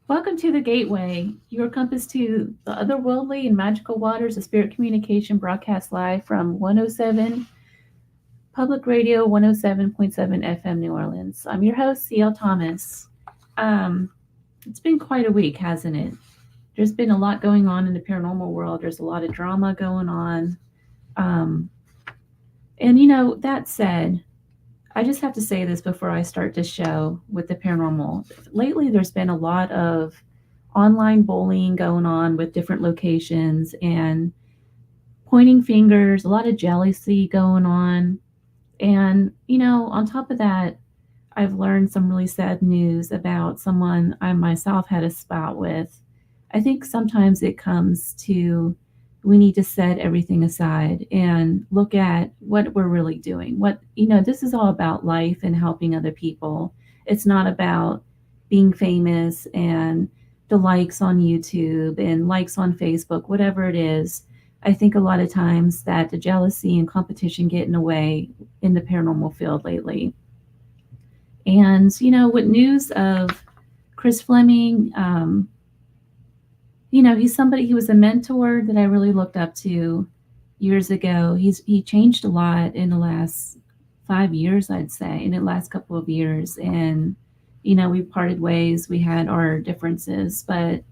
Welcome to the Gateway, your compass to the otherworldly and magical waters of spirit communication, broadcast live from 107 Public Radio, 107.7 FM New Orleans. I'm your host, CL Thomas. Um, it's been quite a week, hasn't it? There's been a lot going on in the paranormal world. There's a lot of drama going on. Um, and, that said, I just have to say this before I start this show with the paranormal. Lately, there's been a lot of online bullying going on with different locations and pointing fingers, a lot of jealousy going on. And, on top of that, I've learned some really sad news about someone I myself had a spat with. I think sometimes it comes to we need to set everything aside and look at what we're really doing. This is all about life and helping other people. It's not about being famous and the likes on YouTube and likes on Facebook, whatever it is. I think a lot of times that the jealousy and competition get in the way in the paranormal field lately. And, with news of Chris Fleming, he's somebody, he was a mentor that I really looked up to years ago. He changed a lot in the last 5 years, I'd say, in the last couple of years. And, we parted ways, we had our differences, but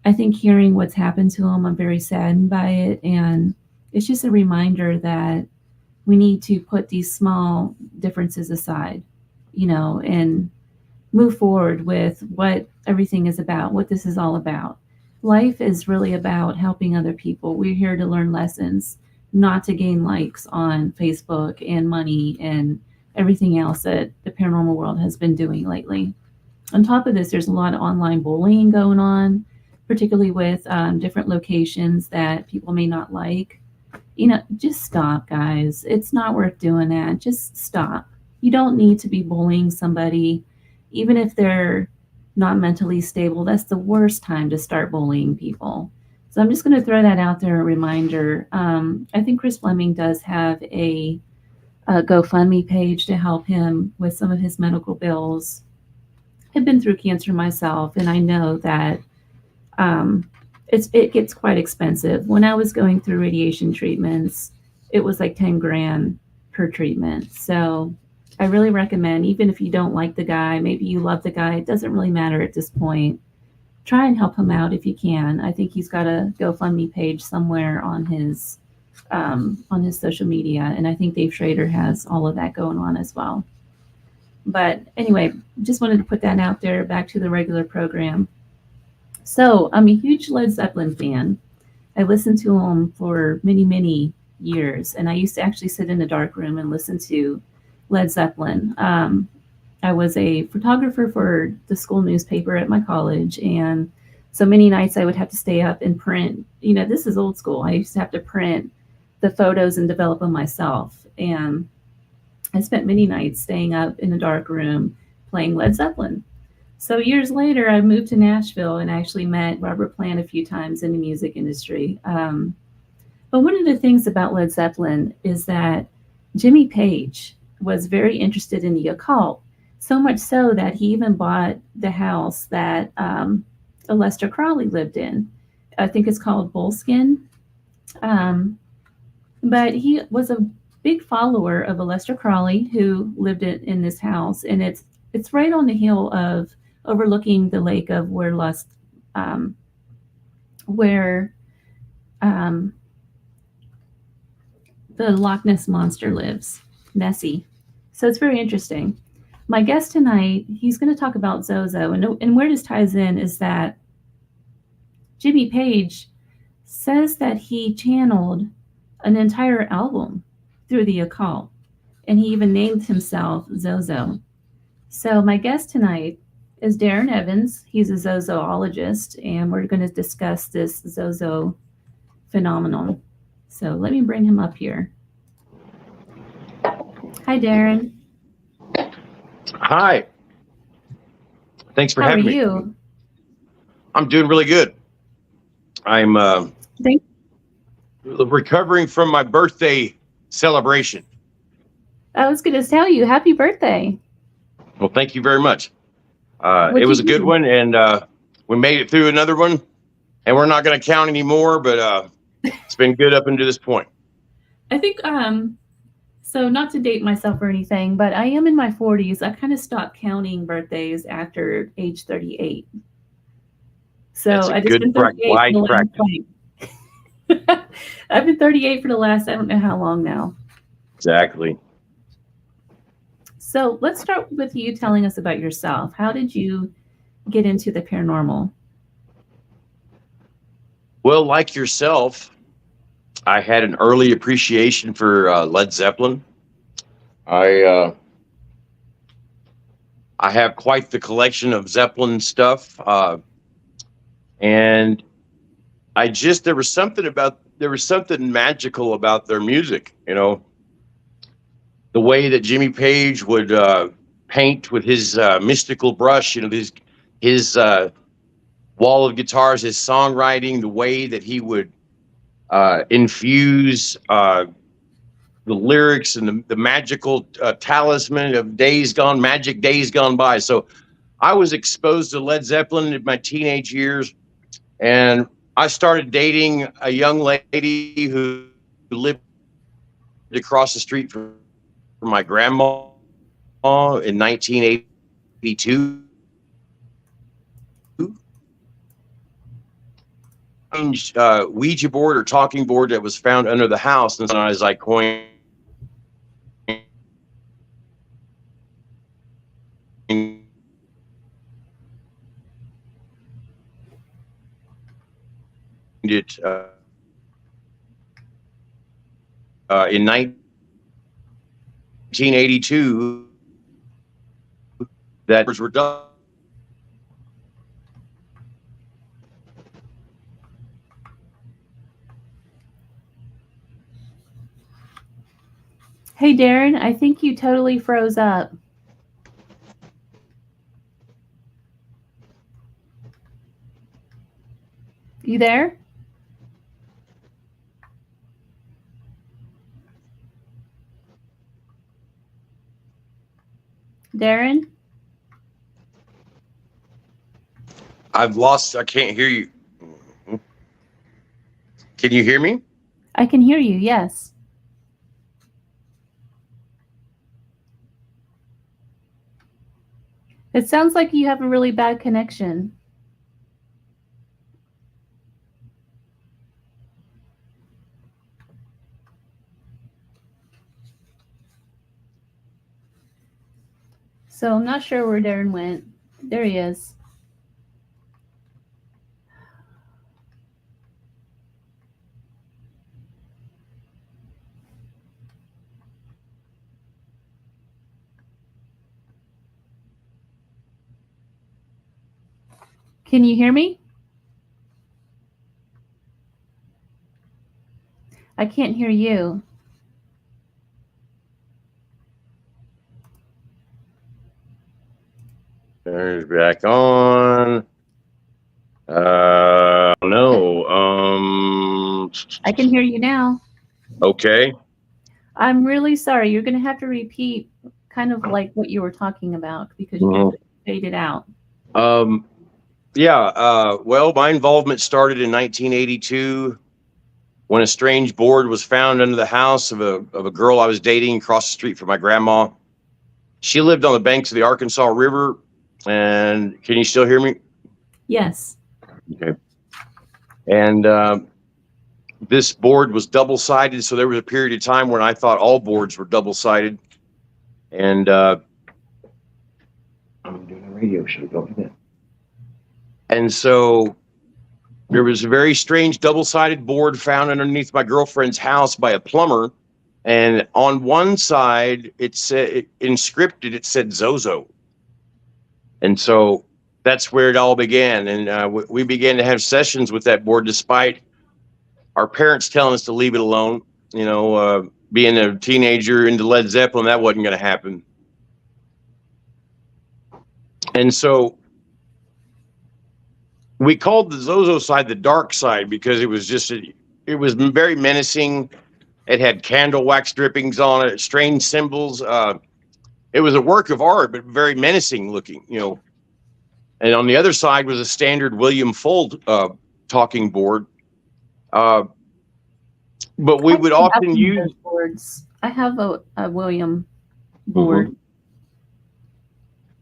I think hearing what's happened to him, I'm very saddened by it. And it's just a reminder that we need to put these small differences aside, and move forward with what everything is about, what this is all about. Life is really about helping other people. We're here to learn lessons, not to gain likes on Facebook and money and everything else that the paranormal world has been doing lately. On top of this, there's a lot of online bullying going on, particularly with different locations that people may not like. Just stop, guys. It's not worth doing that. Just stop. You don't need to be bullying somebody, even if they're not mentally stable. That's the worst time to start bullying people. So I'm just going to throw that out there, a reminder. I think Chris Fleming does have a GoFundMe page to help him with some of his medical bills. I've been through cancer myself, and I know that it gets quite expensive. When I was going through radiation treatments, it was like 10 grand per treatment. So I really recommend, even if you don't like the guy, maybe you love the guy, it doesn't really matter at this point. Try and help him out if you can. I think he's got a GoFundMe page somewhere on his social media, and I think Dave Schrader has all of that going on as well. But anyway, just wanted to put that out there. Back to the regular program. So I'm a huge Led Zeppelin fan. I listened to him for many, many years, and I used to actually sit in the dark room and listen to Led Zeppelin. I was a photographer for the school newspaper at my college, and so many nights I would have to stay up and print. This is old school. I used to have to print the photos and develop them myself. And I spent many nights staying up in the dark room playing Led Zeppelin. So years later, I moved to Nashville and actually met Robert Plant a few times in the music industry. But one of the things about Led Zeppelin is that Jimmy Page was very interested in the occult, so much so that he even bought the house that Aleister Crowley lived in. I think it's called Bullskin. But he was a big follower of Aleister Crowley, who lived in this house, and it's right on the hill of overlooking the lake of where the Loch Ness monster lives, Nessie. So it's very interesting. My guest tonight, he's going to talk about Zozo, and where this ties in is that Jimmy Page says that he channeled an entire album through the occult, and he even named himself Zozo. So my guest tonight is Darren Evans. He's a zozoologist, and we're going to discuss this Zozo phenomenon. So let me bring him up here. Hi, Darren. Hi. Thanks for having me. How are you? I'm doing really good. I'm recovering from my birthday celebration. I was going to tell you, happy birthday. Well, thank you very much. It was a good one, and we made it through another one, and we're not going to count anymore, but it's been good up until this point. I think, so not to date myself or anything, but I am in my 40s. I kind of stopped counting birthdays after age 38. So That's a I just good been 38 for the last, practice. I've been 38 for the last, I don't know how long now. Exactly. So let's start with you telling us about yourself. How did you get into the paranormal? Well, like yourself, I had an early appreciation for Led Zeppelin. I have quite the collection of Zeppelin stuff, and there was something magical about their music. You know, the way that Jimmy Page would paint with his mystical brush. You know, his wall of guitars, his songwriting, the way that he would infuse the lyrics and the magical talisman of magic days gone by. So I was exposed to Led Zeppelin in my teenage years, and I started dating a young lady who lived across the street from my grandma in 1982. Ouija board or talking board that was found under the house, and as I coined it in 1982, that were done. Hey, Darren, I think you totally froze up. You there? Darren? I can't hear you. Can you hear me? I can hear you, yes. It sounds like you have a really bad connection. So I'm not sure where Darren went. There he is. Can you hear me? I can't hear you. There's back on. No. I can hear you now. Okay. I'm really sorry. You're going to have to repeat kind of like what you were talking about because you faded out. Yeah. Well, my involvement started in 1982 when a strange board was found under the house of a girl I was dating across the street from my grandma. She lived on the banks of the Arkansas River. And can you still hear me? Yes. Okay. And this board was double-sided, so there was a period of time when I thought all boards were double-sided. And I'm doing a radio show, don't forget. And so there was a very strange double-sided board found underneath my girlfriend's house by a plumber. And on one side, it said, inscripted, it said Zozo. And so that's where it all began. And we began to have sessions with that board, despite our parents telling us to leave it alone. You know, being a teenager into Led Zeppelin, that wasn't going to happen. And so we called the Zozo side the dark side because it was it was very menacing. It had candle wax drippings on it, strange symbols. It was a work of art, but very menacing looking, you know. And on the other side was a standard William Fold talking board. But we would often use boards. I have a William board. Mm-hmm.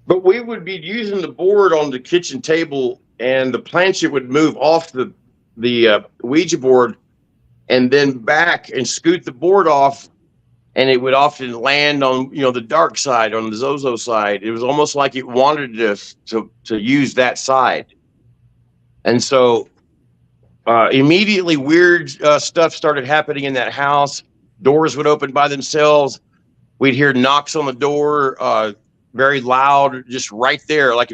But we would be using the board on the kitchen table, and the planchette would move off the Ouija board and then back and scoot the board off, and it would often land on the dark side, on the Zozo side. It was almost like it wanted us to use that side. And so immediately weird stuff started happening in that house. Doors would open by themselves. We'd hear knocks on the door, very loud, just right there, like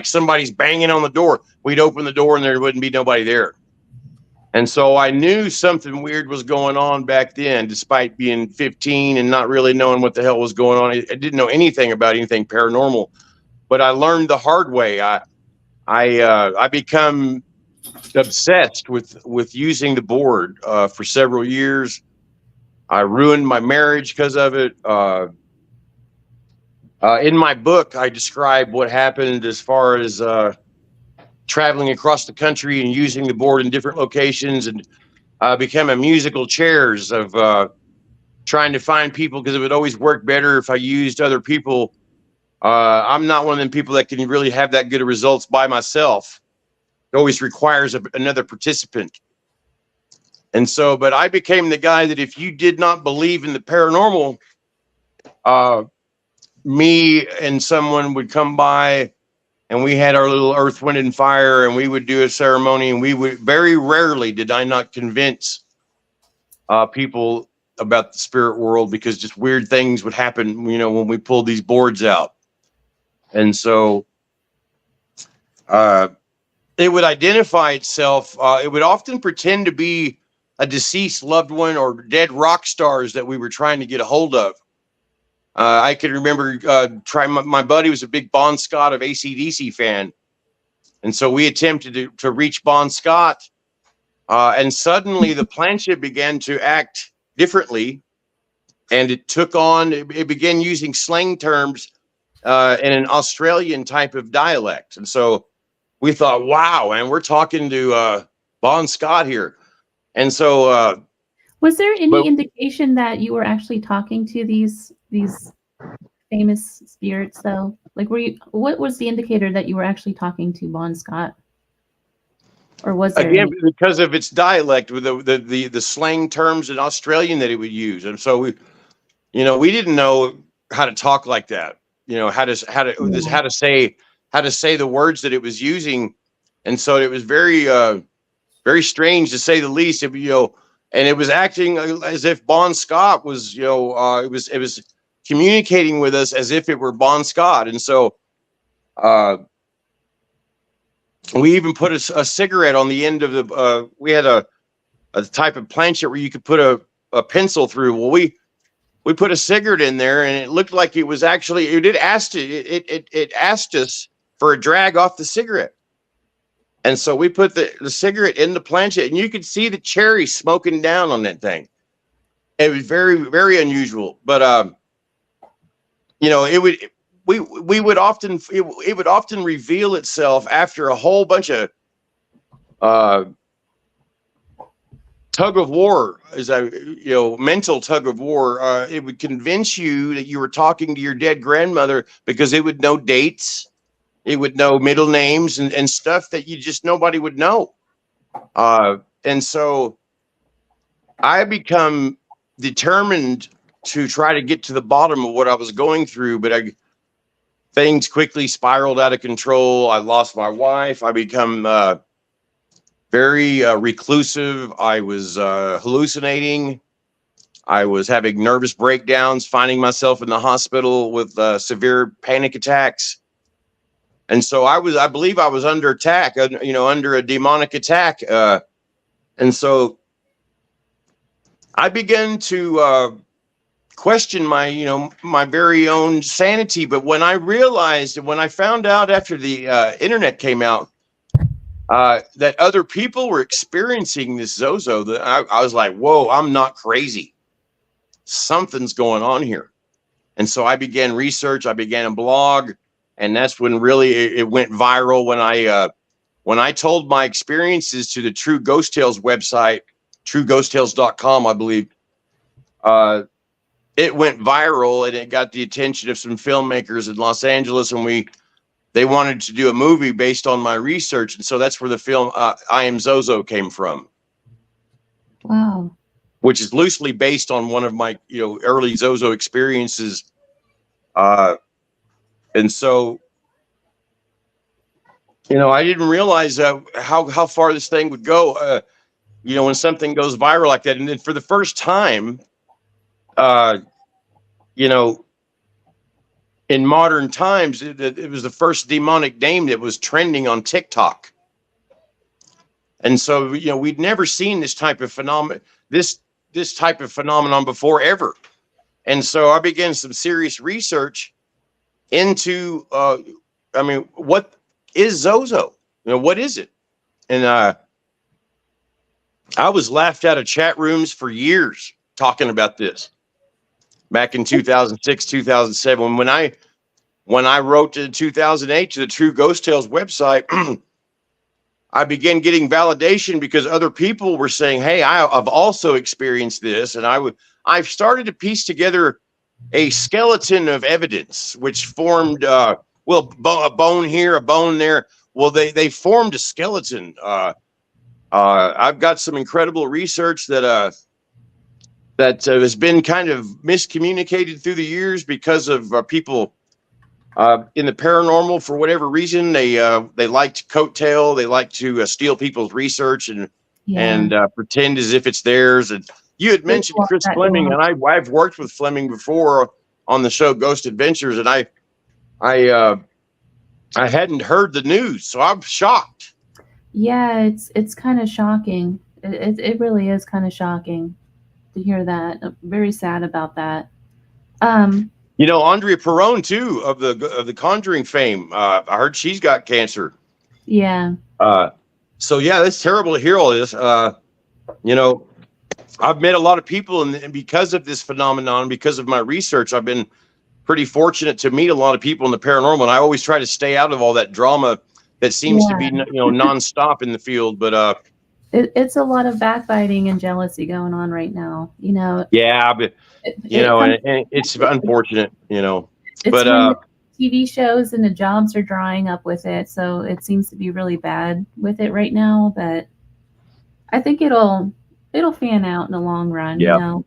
somebody's banging on the door. We'd open the door and there wouldn't be nobody there. And so I knew something weird was going on back then, despite being 15 and not really knowing what the hell was going on. I didn't know anything about anything paranormal, but I learned the hard way. I become obsessed with using the board for several years. I ruined my marriage because of it. In my book, I describe what happened as far as traveling across the country and using the board in different locations, and became a musical chairs of trying to find people, because it would always work better if I used other people. I'm not one of them people that can really have that good of results by myself. It always requires another participant. And so, but I became the guy that if you did not believe in the paranormal, me and someone would come by, and we had our little earth, wind, and fire, and we would do a ceremony, and we would, very rarely did I not convince people about the spirit world, because just weird things would happen, when we pulled these boards out. And so it would identify itself. It would often pretend to be a deceased loved one or dead rock stars that we were trying to get a hold of. I can remember my buddy was a big Bon Scott of AC/DC fan. And so we attempted to reach Bon Scott. And suddenly the planchette began to act differently. And it began using slang terms in an Australian type of dialect. And so we thought, wow, and we're talking to Bon Scott here. And so was there any indication that you were actually talking to these famous spirits, though? Like, what was the indicator that you were actually talking to Bon Scott? Or was there again because of its dialect, with the slang terms in Australian that it would use? And so we didn't know how to talk like that. How to say the words that it was using. And so it was very very strange, to say the least. And it was acting as if Bon Scott was, it was communicating with us as if it were Bon Scott. And so we even put a cigarette on the end of the, we had a type of planchette where you could put a pencil through. Well, we put a cigarette in there, and it looked like it was actually, it asked us for a drag off the cigarette. And so we put the cigarette in the planchette, and you could see the cherry smoking down on that thing. It was very, very unusual. But it would often reveal itself after a whole bunch of tug of war, mental tug of war. It would convince you that you were talking to your dead grandmother, because it would know dates. It would know middle names and stuff that nobody would know. And so I become determined to try to get to the bottom of what I was going through, but things quickly spiraled out of control. I lost my wife. I become very reclusive. I was hallucinating. I was having nervous breakdowns, finding myself in the hospital with severe panic attacks. And so I believe I was under attack, under a demonic attack. And so I began to question my very own sanity. But when I realized, when I found out after the internet came out, that other people were experiencing this Zozo, that I was like, whoa, I'm not crazy. Something's going on here. And so I began research. I began a blog. And that's when really it went viral when I told my experiences to the True Ghost Tales website, trueghosttales.com, I believe. It went viral and it got the attention of some filmmakers in Los Angeles, and they wanted to do a movie based on my research. And so that's where the film I Am Zozo came from. Wow. Which is loosely based on one of my, early Zozo experiences. And so, I didn't realize how far this thing would go, when something goes viral like that. And then for the first time, in modern times, it was the first demonic name that was trending on TikTok. And so, we'd never seen this type of phenomenon, this type of phenomenon before ever. And so I began some serious research into, what is Zozo? What is it? And I was laughed out of chat rooms for years talking about this. Back in 2006, 2007, when I wrote in 2008 to the True Ghost Tales website, I began getting validation because other people were saying, "Hey, I've also experienced this," and I've started to piece together a skeleton of evidence, which formed a bone here, a bone there. Well, they formed a skeleton. I've got some incredible research that has been kind of miscommunicated through the years because of people in the paranormal. For whatever reason, they like to coattail, they like to steal people's research and pretend as if it's theirs. And you had mentioned Chris Fleming, and I've worked with Fleming before on the show Ghost Adventures, and I hadn't heard the news, so I'm shocked. Yeah, it's kind of shocking. It really is kind of shocking to hear that. I'm very sad about that. Andrea Perron too, of the Conjuring fame. I heard she's got cancer. Yeah. So yeah, that's terrible to hear all this. I've met a lot of people, and because of this phenomenon, because of my research, I've been pretty fortunate to meet a lot of people in the paranormal. And I always try to stay out of all that drama that seems to be, nonstop in the field. But it's a lot of backbiting and jealousy going on right now. Yeah, but and it's unfortunate. It's when the TV shows and the jobs are drying up with it, so it seems to be really bad with it right now. But I think it'll fan out in the long run. Yeah.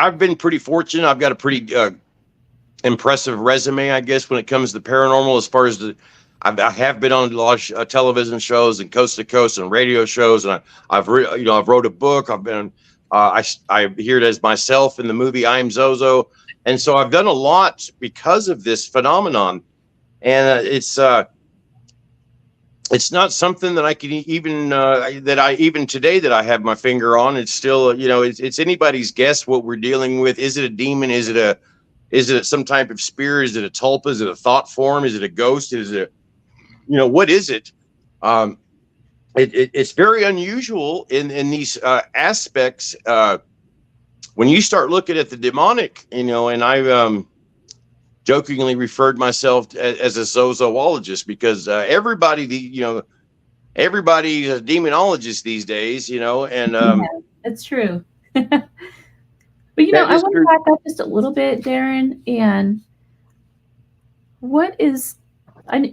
I've been pretty fortunate. I've got a pretty impressive resume, I guess, when it comes to paranormal. As far as I have been on a lot of television shows and coast to coast and radio shows, and I've wrote a book. I've been I hear it as myself in the movie I Am Zozo, and so I've done a lot because of this phenomenon, and it's not something that I can even today that I have my finger on. It's still it's anybody's guess what we're dealing with. Is it a demon? Is it some type of spirit? Is it a tulpa? Is it a thought form? Is it a ghost? Is it what is it? It's very unusual in these aspects. When you start looking at the demonic, and I jokingly referred myself as a zozoologist because everybody is a demonologist these days, and it's true. But I want to back up just a little bit, Darren. And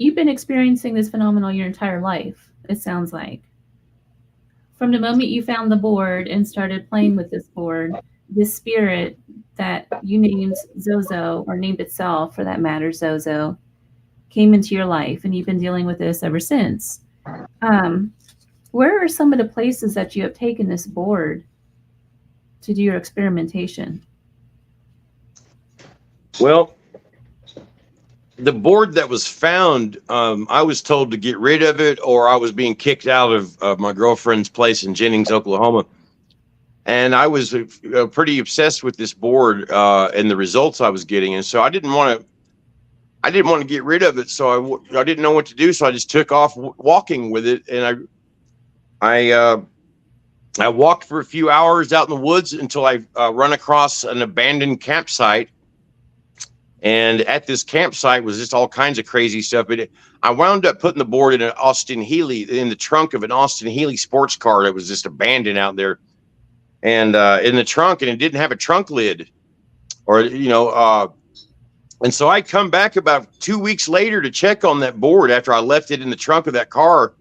you've been experiencing this phenomenon your entire life, it sounds like. From the moment you found the board and started playing with this board, this spirit that you named Zozo, or named itself for that matter, Zozo, came into your life, and you've been dealing with this ever since. Where are some of the places that you have taken this board to do your experimentation? Well, the board that was found, I was told to get rid of it, or I was being kicked out of my girlfriend's place in Jennings, Oklahoma. And I was pretty obsessed with this board and the results I was getting, and so I didn't want to get rid of it. So I didn't know what to do, so I just took off walking with it, and I walked for a few hours out in the woods until I run across an abandoned campsite. And at this campsite was just all kinds of crazy stuff. But I wound up putting the board in in the trunk of an Austin Healey sports car that was just abandoned out there. And in the trunk, and it didn't have a trunk lid, and so I come back about 2 weeks later to check on that board after I left it in the trunk of that car.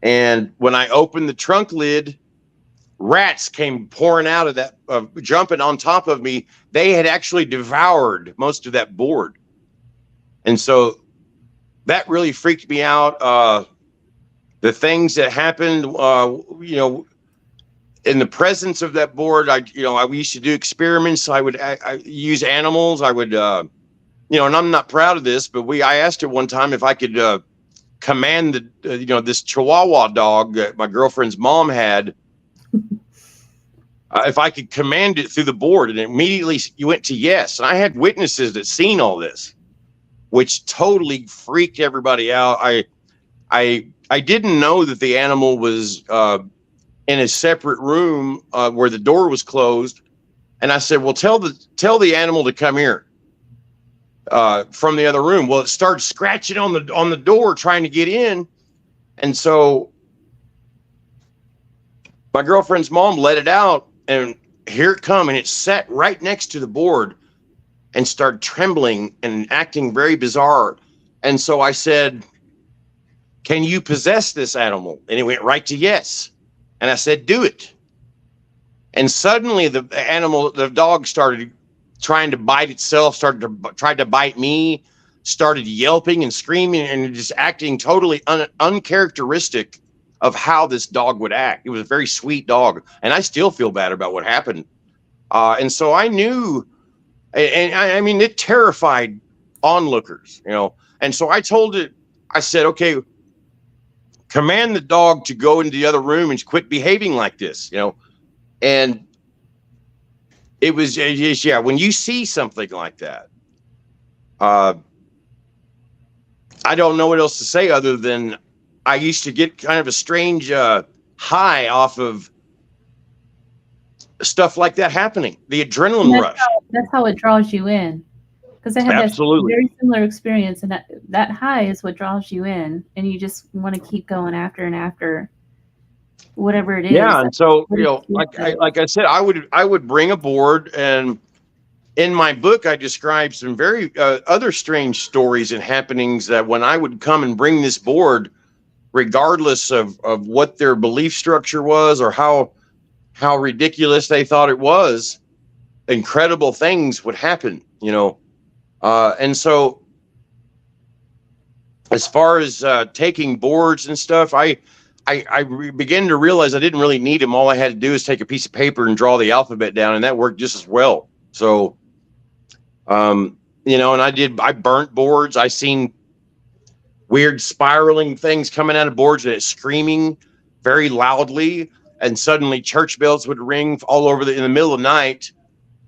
And when I opened the trunk lid, rats came pouring out of that, jumping on top of me. They had actually devoured most of that board. And so that really freaked me out. The things that happened, in the presence of that board, I used to do experiments. I would use animals. I would, and I'm not proud of this, but I asked her one time if I could command this Chihuahua dog that my girlfriend's mom had, if I could command it through the board, and immediately you went to yes. And I had witnesses that seen all this, which totally freaked everybody out. I didn't know that the animal was in a separate room where the door was closed. And I said, well, tell the animal to come here from the other room. Well, it started scratching on the door trying to get in. And so my girlfriend's mom let it out, and here it come, and it sat right next to the board and started trembling and acting very bizarre. And so I said, can you possess this animal? And it went right to yes. And I said, do it. And suddenly the dog started trying to bite itself, tried to bite me, started yelping and screaming and just acting totally uncharacteristic of how this dog would act. It was a very sweet dog, and I still feel bad about what happened. And so I knew, and I mean, it terrified onlookers, And so I told it, I said, okay, command the dog to go into the other room and quit behaving like this, And it was, when you see something like that, I don't know what else to say other than I used to get kind of a strange high off of stuff like that happening. The adrenaline rush. That's how it draws you in. Because I had a very similar experience, and that high is what draws you in, and you just want to keep going after and after whatever it is. Yeah, and so like I said, I would bring a board, and in my book I described some very other strange stories and happenings that when I would come and bring this board, regardless of what their belief structure was or how ridiculous they thought it was, incredible things would happen, and so as far as taking boards and stuff, I began to realize I didn't really need them. All I had to do is take a piece of paper and draw the alphabet down, and that worked just as well. So, and I burnt boards. I seen weird spiraling things coming out of boards and it's screaming very loudly, and suddenly church bells would ring all over in the middle of the night.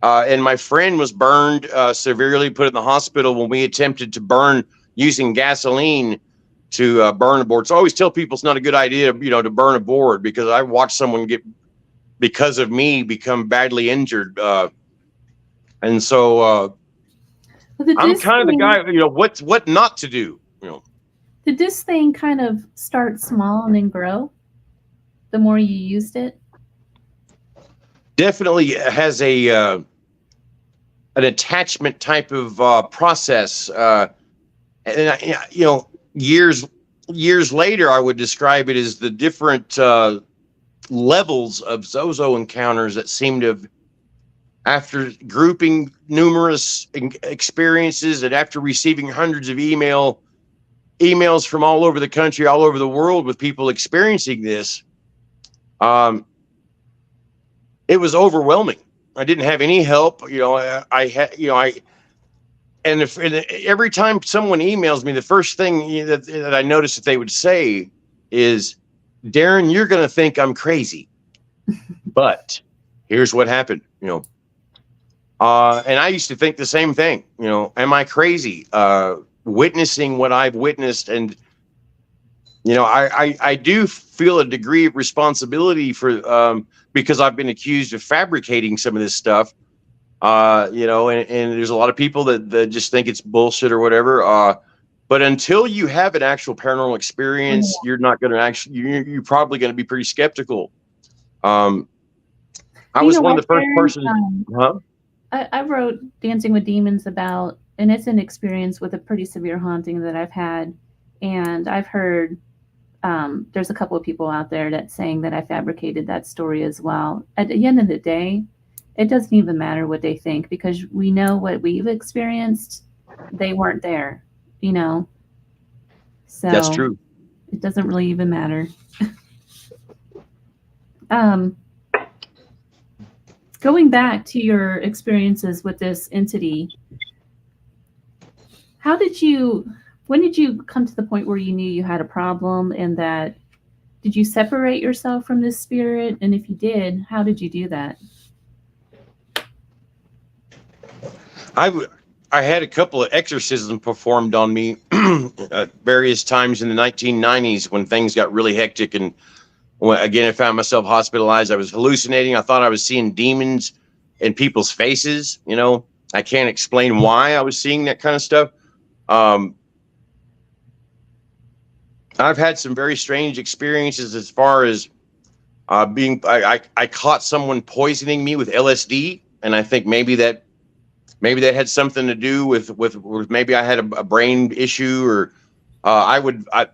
And my friend was burned severely, put in the hospital when we attempted to burn using gasoline to burn a board. So I always tell people it's not a good idea, to burn a board, because I watched someone because of me, become badly injured. And so I'm kind of the guy, what not to do, Did this thing kind of start small and then grow the more you used it? Definitely has an attachment type of process. And years later, I would describe it as the different levels of Zozo encounters that seem to have, after grouping numerous experiences and after receiving hundreds of emails from all over the country, all over the world with people experiencing this, it was overwhelming. I didn't have any help. And every time someone emails me, the first thing that I noticed that they would say is, Darren, you're going to think I'm crazy, but here's what happened, and I used to think the same thing, am I crazy? Witnessing what I've witnessed. And, I do feel a degree of responsibility for, because I've been accused of fabricating some of this stuff. You know, and there's a lot of people that just think it's bullshit or whatever. But until you have an actual paranormal experience, you're not going to actually, you're probably going to be pretty skeptical. I was one of the first persons. Huh? I wrote Dancing with Demons about, and it's an experience with a pretty severe haunting that I've had. And I've heard there's a couple of people out there that's saying that I fabricated that story as well. At the end of the day, it doesn't even matter what they think, because we know what we've experienced. They weren't there, you know? So That's true. It doesn't really even matter. Going back to your experiences with this entity, when did you come to the point where you knew you had a problem, and that, did you separate yourself from this spirit? And if you did, how did you do that? I had a couple of exorcisms performed on me at various times in the 1990s when things got really hectic. And again, I found myself hospitalized. I was hallucinating. I thought I was seeing demons in people's faces. You know, I can't explain why I was seeing that kind of stuff. I've had some very strange experiences as far as I caught someone poisoning me with LSD, and I think maybe that had something to do with maybe I had a brain issue, or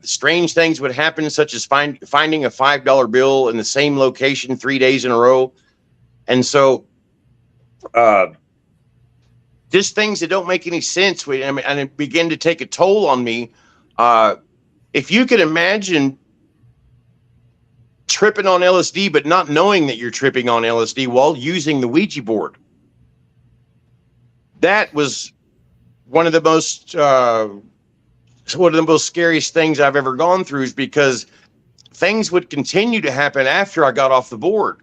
strange things would happen, such as finding a $5 bill in the same location 3 days in a row. And so just things that don't make any sense. And it began to take a toll on me. If you could imagine tripping on LSD, but not knowing that you're tripping on LSD while using the Ouija board. That was one of the most scariest things I've ever gone through, is because things would continue to happen after I got off the board.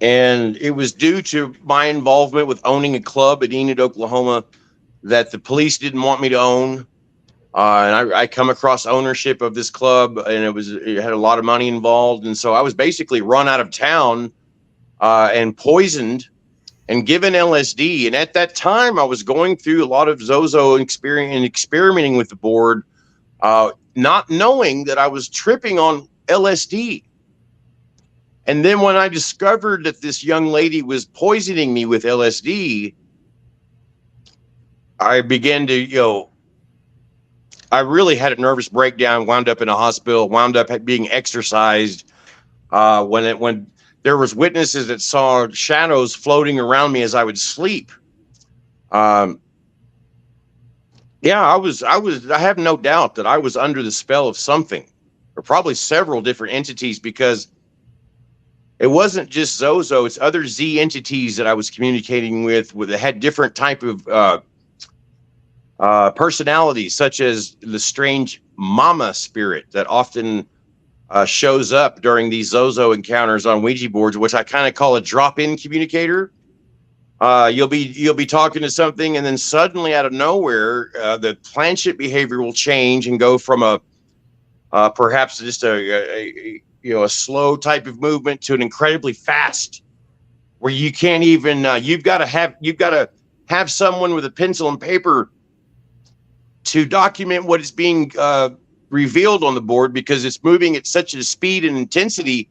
And it was due to my involvement with owning a club in Enid, Oklahoma, that the police didn't want me to own. And I come across ownership of this club, and it had a lot of money involved. And so I was basically run out of town and poisoned and given LSD. And at that time, I was going through a lot of Zozo experience and experimenting with the board, not knowing that I was tripping on LSD. And then when I discovered that this young lady was poisoning me with LSD, I began to, I really had a nervous breakdown, wound up in a hospital, wound up being exorcised. When there was witnesses that saw shadows floating around me as I would sleep. I have no doubt that I was under the spell of something, or probably several different entities, because it wasn't just Zozo, it's other Z entities that I was communicating with that had different type of personalities, such as the strange mama spirit that often shows up during these Zozo encounters on Ouija boards, which I kind of call a drop-in communicator. You'll be talking to something, and then suddenly out of nowhere, the planchette behavior will change and go from perhaps just a slow type of movement to an incredibly fast, where you can't even you've got to have someone with a pencil and paper to document what is being revealed on the board, because it's moving at such a speed and intensity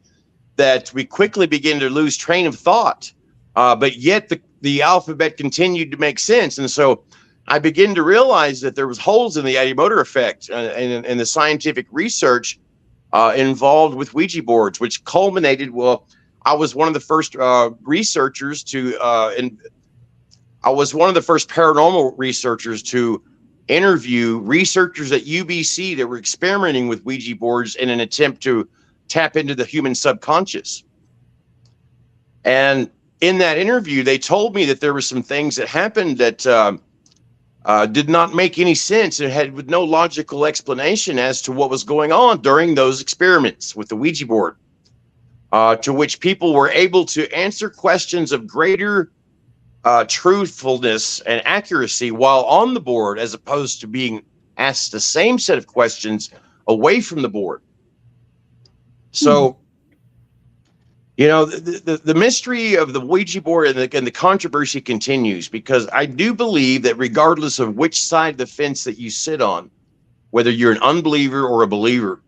that we quickly begin to lose train of thought. But yet the alphabet continued to make sense. And so I began to realize that there was holes in the ideomotor effect and the scientific research involved with Ouija boards, which culminated, I was one of the first researchers I was one of the first paranormal researchers to interview researchers at UBC that were experimenting with Ouija boards in an attempt to tap into the human subconscious. And in that interview, they told me that there were some things that happened that did not make any sense and had with no logical explanation as to what was going on during those experiments with the Ouija board, to which people were able to answer questions of greater truthfulness and accuracy while on the board, as opposed to being asked the same set of questions away from the board. So You know, the mystery of the Ouija board and the controversy continues, because I do believe that regardless of which side of the fence that you sit on, whether you're an unbeliever or a believer,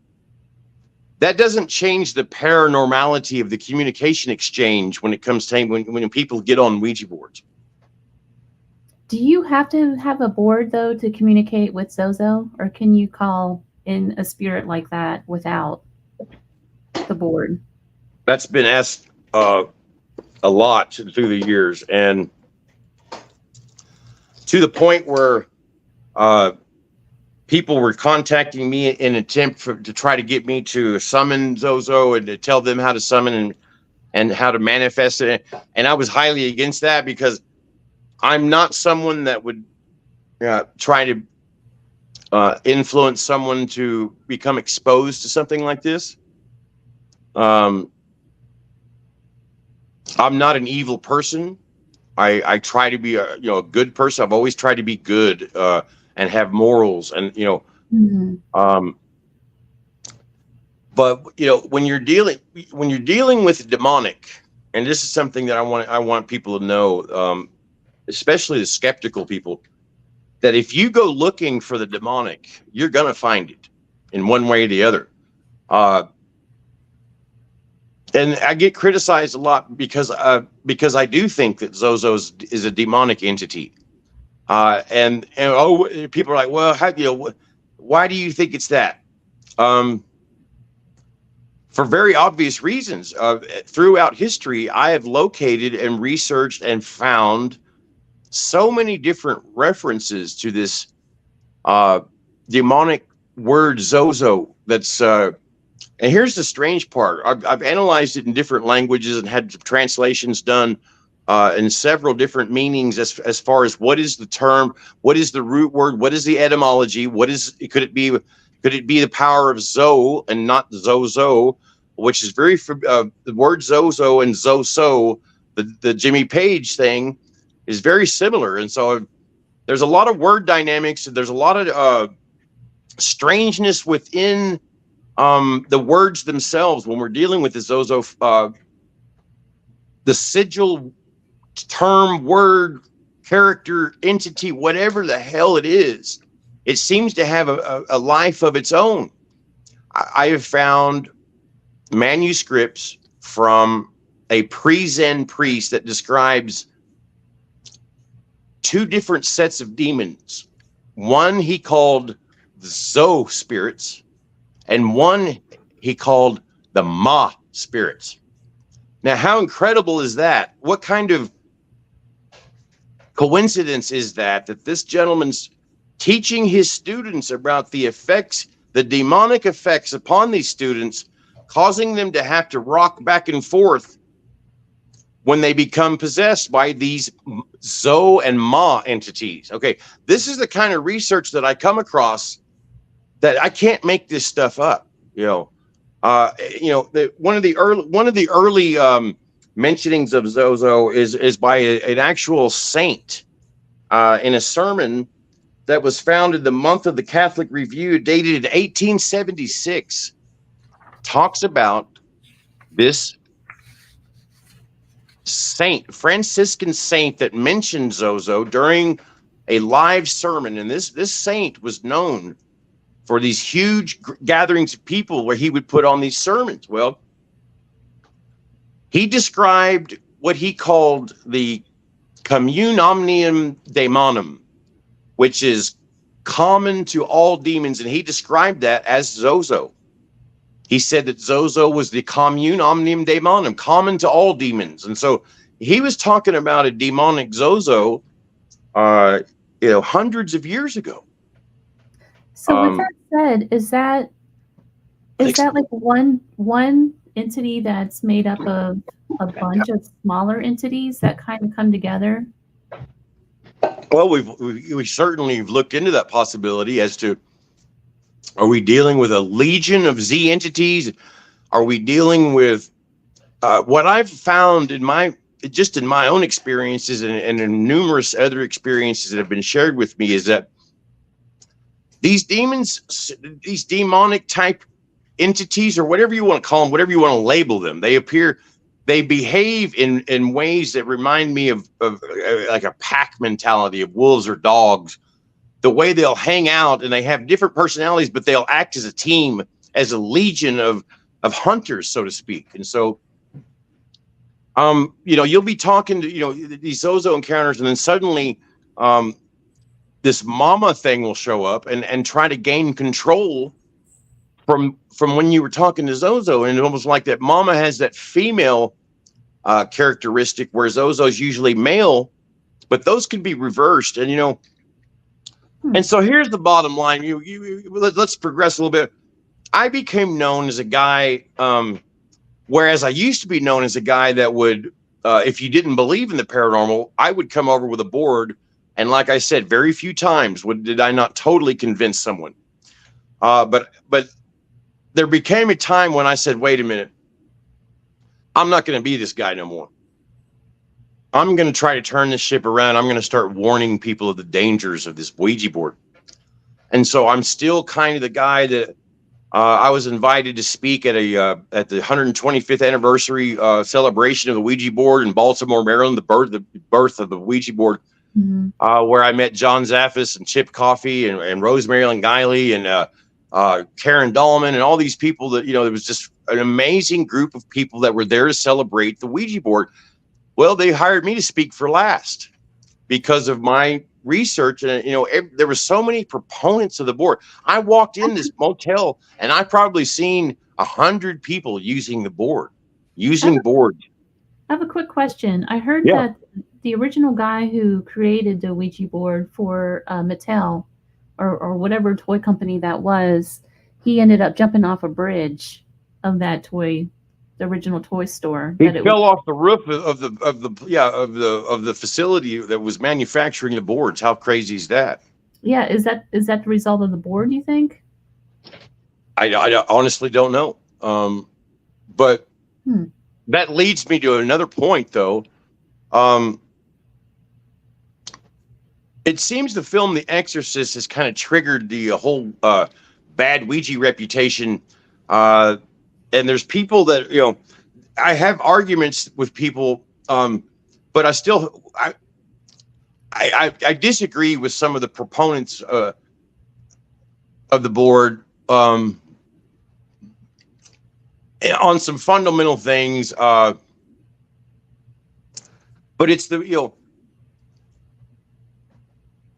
that doesn't change the paranormality of the communication exchange when it comes to when people get on Ouija boards. Do you have to have a board though to communicate with Zozo, or can you call in a spirit like that without the board? That's been asked a lot through the years, and to the point where people were contacting me in an attempt to try to get me to summon Zozo and to tell them how to summon and how to manifest it. And I was highly against that, because I'm not someone that would try to influence someone to become exposed to something like this. I'm not an evil person. I try to be a good person. I've always tried to be good and have morals, and but when you're dealing with demonic, and this is something that I want people to know, especially the skeptical people, that if you go looking for the demonic, you're gonna find it in one way or the other. And I get criticized a lot because I do think that Zozo is a demonic entity. And people are like, well, why do you think it's that? For very obvious reasons. Throughout history, I have located and researched and found so many different references to this demonic word Zozo. That's and here's the strange part. I've analyzed it in different languages and had translations done in several different meanings as far as what is the term, what is the root word, what is the etymology, could it be the power of Zo and not Zozo, which is very the word Zozo and Zoso, the Jimmy Page thing, is very similar. And so there's a lot of word dynamics, and there's a lot of strangeness within the words themselves when we're dealing with the Zozo, the sigil, term, word, character, entity, whatever the hell it is. It seems to have a life of its own. I have found manuscripts from a pre-Zen priest that describes two different sets of demons. One he called the Zo spirits, and one he called the Ma spirits. Now, how incredible is that? What kind of coincidence is that this gentleman's teaching his students about the effects, the demonic effects upon these students, causing them to have to rock back and forth when they become possessed by these Zo and Ma entities. Okay, this is the kind of research that I come across, that I can't make this stuff up. One of the early mentionings of Zozo is by an actual saint in a sermon that was found in the Month of the Catholic Review, dated in 1876. Talks about this saint, Franciscan saint, that mentioned Zozo during a live sermon, and this saint was known for these huge gatherings of people where he would put on these sermons. Well, he described what he called the commune omnium daemonum, which is common to all demons, and he described that as Zozo. He said that Zozo was the commune omnium daemonum, common to all demons. And so he was talking about a demonic Zozo, hundreds of years ago. So with that said, is that like one entity that's made up of a bunch of smaller entities that kind of come together? Well, we certainly have looked into that possibility as to, are we dealing with a legion of Z entities? Are we dealing with what I've found in my own experiences and in numerous other experiences that have been shared with me, is that these demons, these demonic type entities, or whatever you want to call them, whatever you want to label them, they they behave in ways that remind me of like a pack mentality of wolves or dogs. The way they'll hang out, and they have different personalities, but they'll act as a team, as a legion of hunters, so to speak. And so, you'll be talking to, these Zozo encounters, and then suddenly, this mama thing will show up and try to gain control from when you were talking to Zozo. And it almost like that mama has that female characteristic, where Zozo is usually male, but those can be reversed. And, and so here's the bottom line. Let's progress a little bit. I became known as a guy, whereas I used to be known as a guy that would, if you didn't believe in the paranormal, I would come over with a board. And like I said, very few times did I not totally convince someone. But there became a time when I said, wait a minute, I'm not going to be this guy no more. I'm going to try to turn this ship around. I'm going to start warning people of the dangers of this Ouija board. And so I'm still kind of the guy that I was invited to speak at the 125th anniversary celebration of the Ouija board in Baltimore, Maryland, the birth of the Ouija board, where I met John Zaffis and Chip Coffey and Rosemary Ellen Guiley and Karen Dahlman and all these people that, there was just an amazing group of people that were there to celebrate the Ouija board. Well, they hired me to speak for last because of my research. And, there were so many proponents of the board. I walked in this motel and I probably seen 100 people using the board, boards. I have a quick question. I heard that the original guy who created the Ouija board for Mattel or whatever toy company that was, he ended up jumping off a bridge of that toy, the original toy store. He fell off the roof of the facility that was manufacturing the boards. How crazy is that? Yeah, is that the result of the board, you think? I honestly don't know. But that leads me to another point, though. It seems the film The Exorcist has kind of triggered the whole bad Ouija reputation. And there's people that, I have arguments with people, but I still, I disagree with some of the proponents of the board on some fundamental things. But it's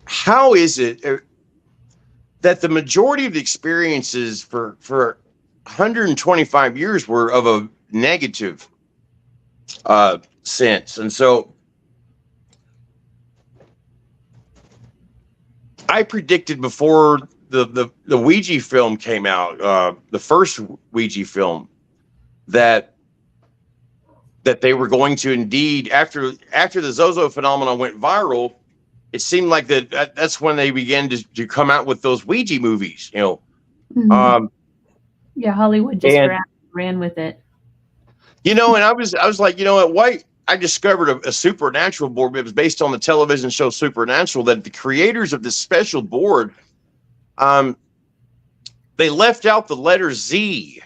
how is it that the majority of the experiences for 125 years were of a negative sense? And so I predicted before the Ouija film came out, the first Ouija film, that they were going to indeed, after the Zozo phenomenon went viral, it seemed like that's when they began to come out with those Ouija movies, Yeah, Hollywood just ran with it. And I was like, why? I discovered a supernatural board. It was based on the television show Supernatural, that the creators of this special board, they left out the letter Z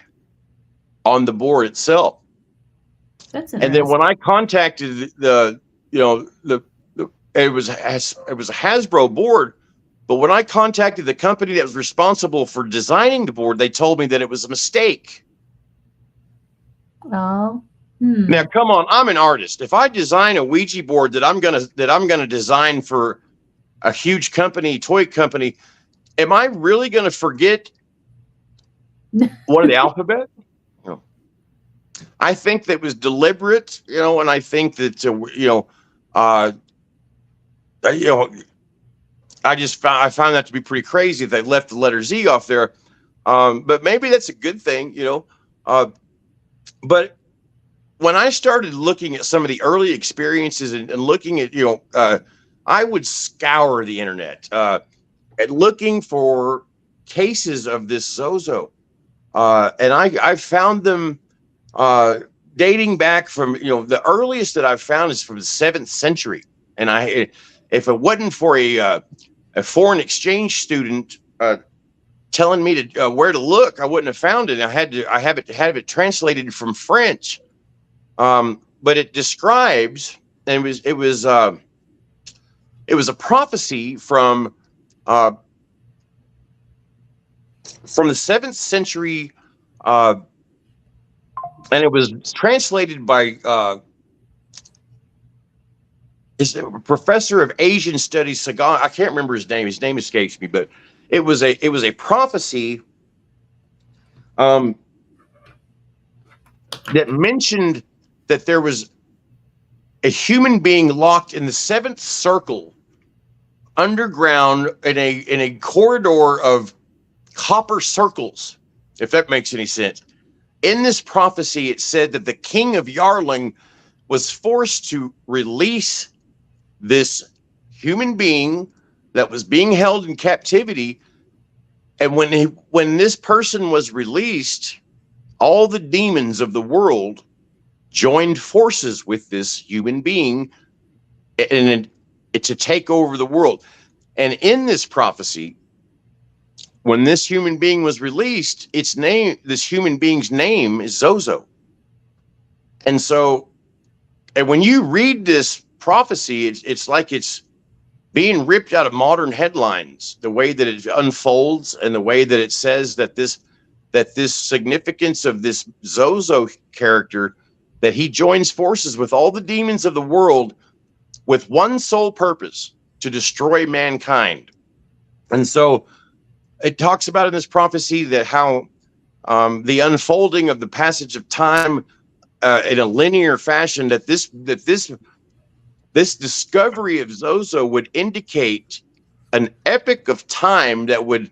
on the board itself. That's interesting. And then when I contacted it was a Hasbro board, but when I contacted the company that was responsible for designing the board, they told me that it was a mistake. Oh. Now, come on, I'm an artist. If I design a Ouija board that I'm gonna design for a huge company, toy company, am I really gonna forget one of the alphabet? No. I think that was deliberate, and I think that I found that to be pretty crazy if they left the letter Z off there. But maybe that's a good thing, but when I started looking at some of the early experiences and looking at, I would scour the internet and looking for cases of this Zozo. And I found them dating back from, the earliest that I've found is from the 7th century. And if it wasn't for a foreign exchange student telling me to where to look, I wouldn't have found it. I had to have it translated from French. But it describes, and it was a prophecy from the 7th century, and it was translated by is a professor of Asian studies, Sagan. I can't remember his name. His name escapes me, but it was a prophecy that mentioned that there was a human being locked in the 7th circle underground in a corridor of copper circles, if that makes any sense. In this prophecy, it said that the king of Yarling was forced to release this human being that was being held in captivity. And when this person was released, all the demons of the world joined forces with this human being and to take over the world. And in this prophecy, when this human being was released, this human being's name is Zozo. And so, and when you read this prophecy, it's like it's being ripped out of modern headlines, the way that it unfolds and the way that it says that this significance of this Zozo character, that he joins forces with all the demons of the world with one sole purpose: to destroy mankind. And so it talks about in this prophecy that how the unfolding of the passage of time in a linear fashion, that this discovery of Zozo would indicate an epoch of time that would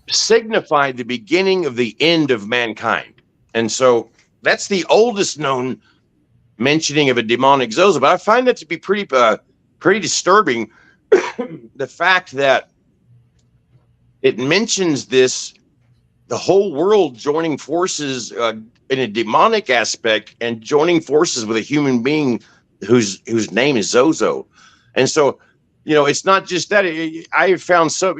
signify the beginning of the end of mankind. And so that's the oldest known mentioning of a demonic Zozo. But I find that to be pretty disturbing. The fact that it mentions the whole world joining forces in a demonic aspect and joining forces with a human being whose name is Zozo. And so, it's not just that. I found so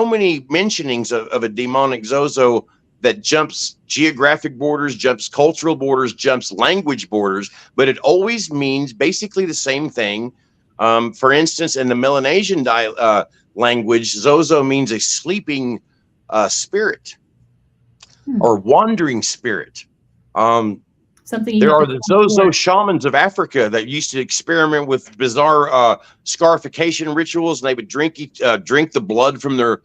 many mentionings of a demonic Zozo that jumps geographic borders, jumps cultural borders, jumps language borders, but it always means basically the same thing. For instance, in the Melanesian language, Zozo means a sleeping spirit or wandering spirit. There are the Zozo shamans of Africa that used to experiment with bizarre scarification rituals, and they would drink the blood from their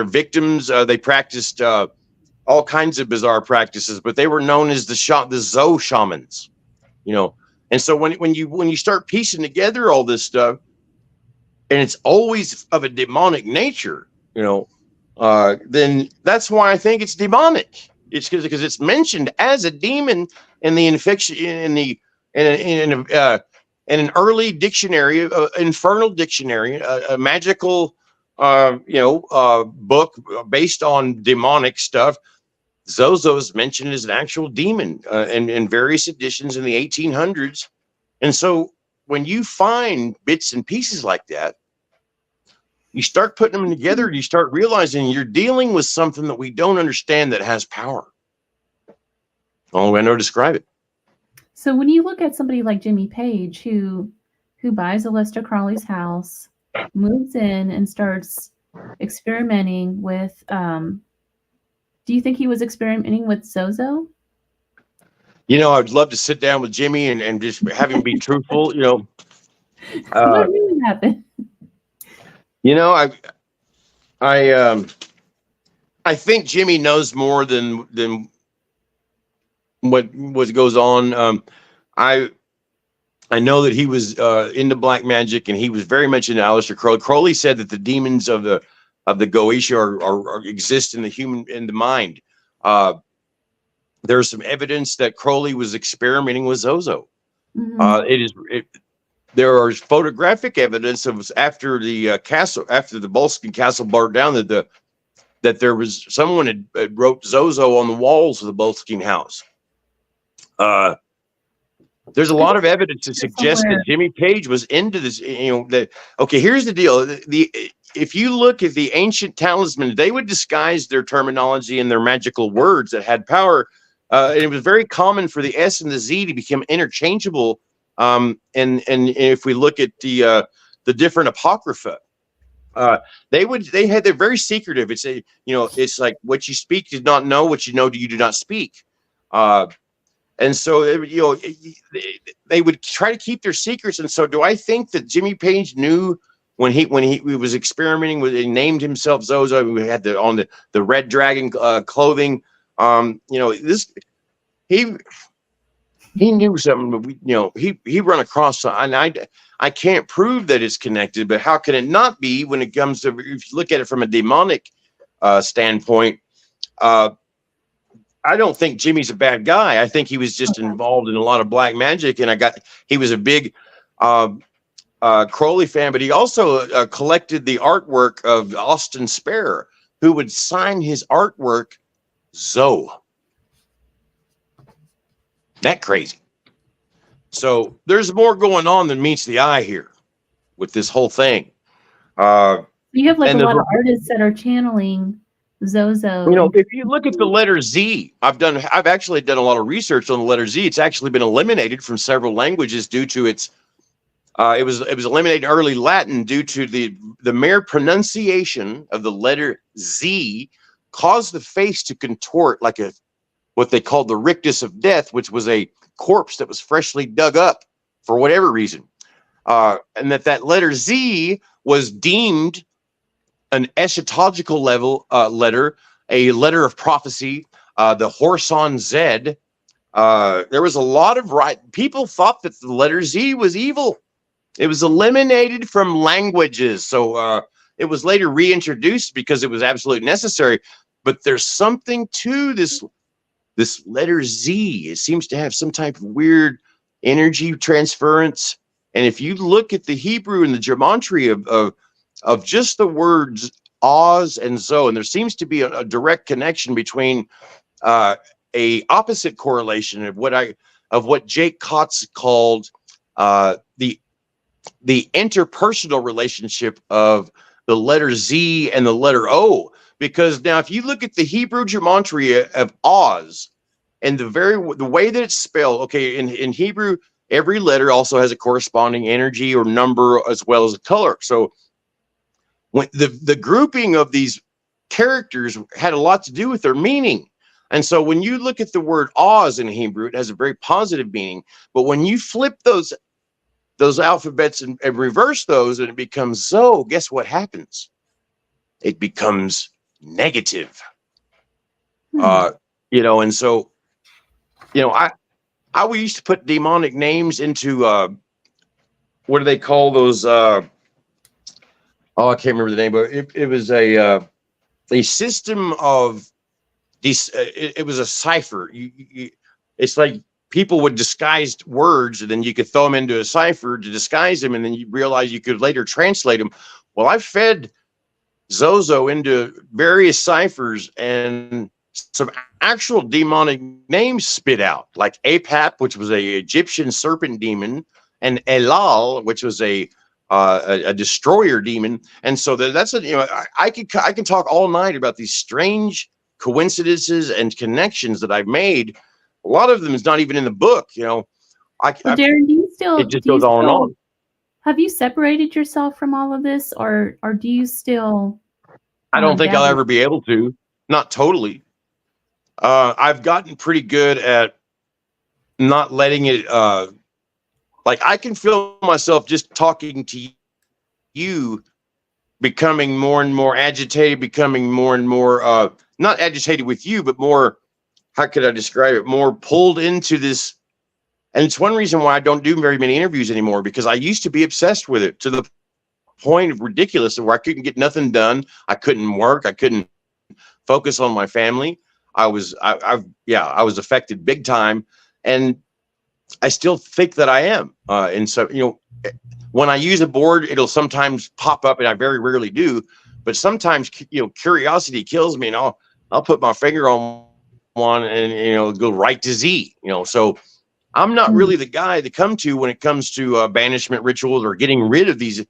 victims. They practiced all kinds of bizarre practices, but they were known as the Zo shamans. And so when you start piecing together all this stuff, and it's always of a demonic nature, then that's why I think it's demonic. It's because it's mentioned as a demon in the in an early dictionary, infernal dictionary, a magical book based on demonic stuff. Zozo is mentioned as an actual demon in various editions in the 1800s. And so when you find bits and pieces like that, you start putting them together and you start realizing you're dealing with something that we don't understand that has power. Only way I know to describe it. So when you look at somebody like Jimmy Page, who buys Aleister Crowley's house, moves in and starts experimenting with, do you think he was experimenting with Zozo? I'd love to sit down with Jimmy and just have him be truthful, What really happened? I think Jimmy knows more than what goes on. I know that he was into black magic, and he was very much into Aleister Crowley. Crowley said that the demons of the Goetia are exist in the mind. There's some evidence that Crowley was experimenting with Zozo. Mm-hmm. There are photographic evidence of after the Boleskine castle burned down that there was someone had wrote Zozo on the walls of the Boleskine house. There's a lot of evidence to suggest that Jimmy Page was into this. Okay, here's the deal. If you look at the ancient talismans, they would disguise their terminology and their magical words that had power And it was very common for the S and the Z to become interchangeable. And if we look at the different apocrypha, they're very secretive. It's a, it's like what you speak did not know, what you know you do not speak. And so, they would try to keep their secrets. And so do I think that Jimmy Page knew when he was experimenting with, he named himself Zozo, we had the red dragon clothing, this, he knew something, but he run across, and I can't prove that it's connected, but how can it not be when it comes to, if you look at it from a demonic standpoint? I don't think Jimmy's a bad guy. I think he was just involved in a lot of black magic, and he was a big Crowley fan, but he also collected the artwork of Austin Spare, who would sign his artwork Zoe. That crazy. So there's more going on than meets the eye here with this whole thing. You have like a lot of artists that are channeling Zozo. If you look at the letter Z, I've actually done a lot of research on the letter Z. It's actually been eliminated from several languages due to its it was eliminated in early Latin due to the mere pronunciation of the letter Z caused the face to contort like what they called the rictus of death, which was a corpse that was freshly dug up for whatever reason. And that letter Z was deemed an eschatological letter, a letter of prophecy, the horse on Z. There was a lot of people thought that the letter Z was evil. It was eliminated from languages. So it was later reintroduced because it was absolutely necessary. But there's something to this letter Z. It seems to have some type of weird energy transference. And if you look at the Hebrew and the gematria of just the words Oz and Zo, and there seems to be a direct connection between a opposite correlation of what Jake Kotz called the interpersonal relationship of the letter Z and the letter O. Because now, if you look at the Hebrew gematria of Oz and the way that it's spelled, okay, in Hebrew, every letter also has a corresponding energy or number as well as a color. So when the grouping of these characters had a lot to do with their meaning. And so when you look at the word Oz in Hebrew, it has a very positive meaning. But when you flip those alphabets and reverse those and it becomes Zo, guess what happens? It becomes negative. And so, I we used to put demonic names into what do they call those? I can't remember the name, but it was a system of these. It was a cipher. It's like people would disguise words, and then you could throw them into a cipher to disguise them, and then you realize you could later translate them. Well, I fed Zozo into various ciphers, and some actual demonic names spit out, like Apap, which was a Egyptian serpent demon, and Elal, which was a destroyer demon. And so that's I can talk all night about these strange coincidences and connections that I've made. A lot of them is not even in the book. Darren, do you still? It just goes on and on. Have you separated yourself from all of this, or do you still? I don't think I'll ever be able to. Not totally. I've gotten pretty good at not letting it. Like I can feel myself just talking to you, becoming more and more agitated, becoming more and more not agitated with you, but more. How could I describe it? More pulled into this. And it's one reason why I don't do very many interviews anymore, because I used to be obsessed with it to the point of ridiculous, where I couldn't get nothing done. I couldn't work. I couldn't focus on my family. I was affected big time. And I still think that I am. And so, when I use a board, it'll sometimes pop up, and I very rarely do. But sometimes, curiosity kills me, and I'll put my finger on one and, go right to Z, So I'm not really the guy to come to when it comes to banishment rituals or getting rid of these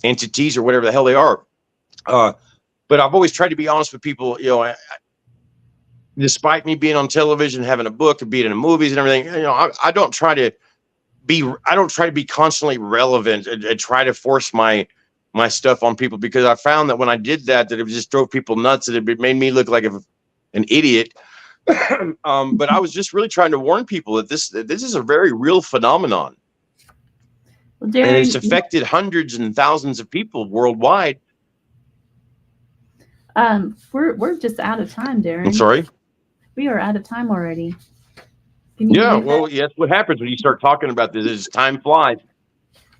entities or whatever the hell they are. But I've always tried to be honest with people. despite me being on television, having a book, and being in the movies and everything, I don't try to be constantly relevant and try to force my stuff on people, because I found that when I did that it just drove people nuts and it made me look like an idiot. But I was just really trying to warn people that this is a very real phenomenon. Well, Darren, and it's affected hundreds and thousands of people worldwide. We're just out of time, Darren. I'm sorry. We are out of time already. Can you Yeah, believe well, that? yes. What happens when you start talking about this is time flies.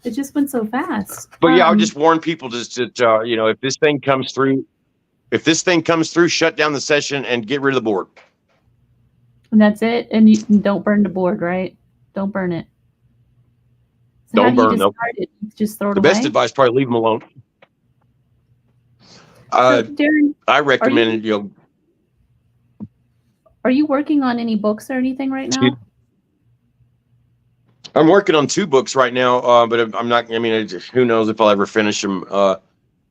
It just went so fast. But yeah, I would just warn people just to, if this thing comes through, shut down the session and get rid of the board. And that's it. And you don't burn the board, right? Don't burn it. So Don't how do you burn, nope. discard it? You just throw it The away? best advice, probably leave them alone. So, Darren, I recommend are you working on any books or anything right now? I'm working on 2 books right now, but I'm not. I mean, who knows if I'll ever finish them? But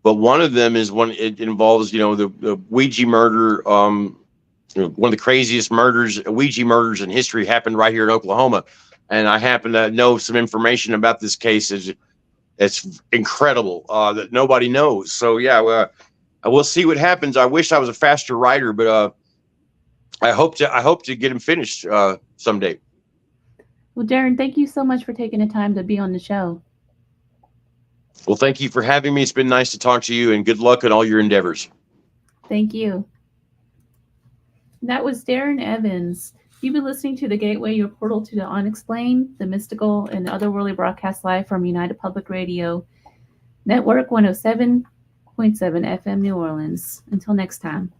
one of them is it involves, the Ouija murder. One of the craziest Ouija murders in history happened right here in Oklahoma, and I happen to know some information about this case. It's incredible that nobody knows. So yeah, we'll see what happens. I wish I was a faster writer, but I hope to get him finished someday. Well, Darren, thank you so much for taking the time to be on the show. Well, thank you for having me. It's been nice to talk to you, and good luck in all your endeavors. Thank you. That was Darren Evans. You've been listening to The Gateway, your portal to the unexplained, the mystical, and otherworldly, broadcast live from United Public Radio Network 107.7 FM New Orleans. Until next time.